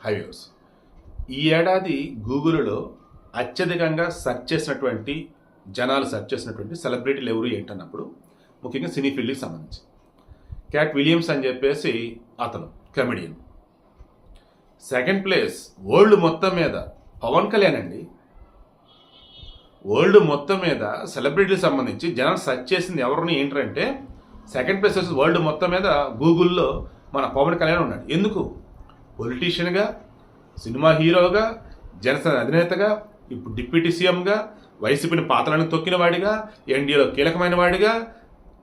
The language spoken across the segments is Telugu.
హైవేస్. ఈ ఏడాది గూగుల్లో అత్యధికంగా జనాలు సెర్చ్ చేసినటువంటి సెలబ్రిటీలు ఎవరు ఏంటన్నప్పుడు ముఖ్యంగా సినీ ఫీల్డ్కి సంబంధించి క్యాట్ విలియమ్స్ అని చెప్పేసి అతను కమెడియన్. సెకండ్ ప్లేస్ వరల్డ్ మొత్తం మీద పవన్ కళ్యాణ్ అండి. వరల్డ్ మొత్తం మీద సెలబ్రిటీలకు సంబంధించి జనాలు సెర్చ్ చేసింది ఎవరిని ఏంటంటే సెకండ్ ప్లేస్ వచ్చి వరల్డ్ మొత్తం మీద గూగుల్లో మన పవన్ కళ్యాణ్ ఉన్నాడు. ఎందుకు? పొలిటీషియన్గా, సినిమా హీరోగా, జనసేన అధినేతగా, ఇప్పుడు డిప్యూటీ సీఎంగా, వైసీపీని పాత్రలను తొక్కిన వాడిగా, ఎన్డీఏలో కీలకమైన వాడిగా,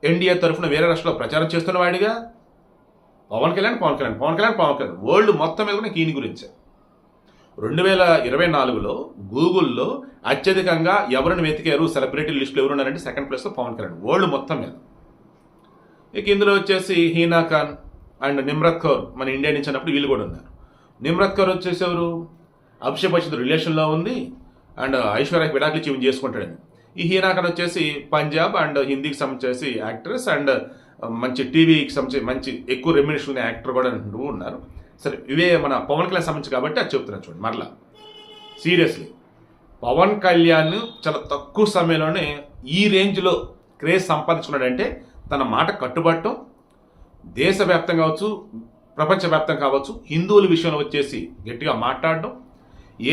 ఎన్డీఏ తరఫున వేరే రాష్ట్రాల్లో ప్రచారం చేస్తున్న వాడిగా పవన్ కళ్యాణ్ వరల్డ్ మొత్తం మీద కూడా ఈయన గురించే. 2024లో గూగుల్లో అత్యధికంగా ఎవరిని వెతికారు సెలబ్రిటీ లిస్టులో ఎవరు ఉన్నారంటే సెకండ్ ప్లేస్లో పవన్ కళ్యాణ్ వరల్డ్ మొత్తం మీద. ఇక ఇందులో వచ్చేసి హీనా ఖాన్ అండ్ నిమ్రత్ కౌర్ మన ఇండియా నుంచి అన్నప్పుడు వీళ్ళు కూడా ఉన్నారు. నిమ్రత్ కౌర్ వచ్చేసి ఎవరు? అభిషేక్ బచ్చన్ రిలేషన్లో ఉంది అండ్ ఐశ్వర్యకి విడాకులు ఇచ్చి చేసుకుంటాడని. ఈ హీనా ఖాన్ వచ్చేసి పంజాబ్ అండ్ హిందీకి సంబంధించి యాక్ట్రెస్ అండ్ మంచి టీవీకి సంబంధించి మంచి ఎక్కువ రెమ్యునరేషన్ ఉన్న యాక్టర్ కూడా ఉన్నారు. సరే, ఇవే మన పవన్ కళ్యాణ్ సంబంధించి కాబట్టి అది చెప్తున్నాను చూడండి. మరలా సీరియస్లీ పవన్ కళ్యాణ్ చాలా తక్కువ సమయంలోనే ఈ రేంజ్లో క్రేజ్ సంపాదించుకున్నాడంటే తన మాట కట్టుబడటం, దేశవ్యాప్తంగా కావచ్చు, ప్రపంచవ్యాప్తం కావచ్చు, హిందువుల విషయంలో వచ్చేసి గట్టిగా మాట్లాడడం,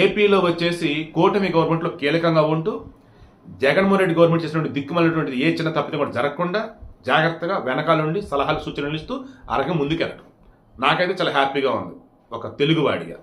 ఏపీలో వచ్చేసి కూటమి గవర్నమెంట్లో కీలకంగా ఉంటూ జగన్మోహన్ రెడ్డి గవర్నమెంట్ చేసినటువంటి దిక్కుమలినటువంటి ఏ చిన్న తప్పిదం కూడా జరగకుండా జాగ్రత్తగా వెనకాల నుండి సలహాలు సూచనలు ఇస్తూ అరగ ముందుకెళ్ళడం నాకైతే చాలా హ్యాపీగా ఉంది ఒక తెలుగువాడిగా.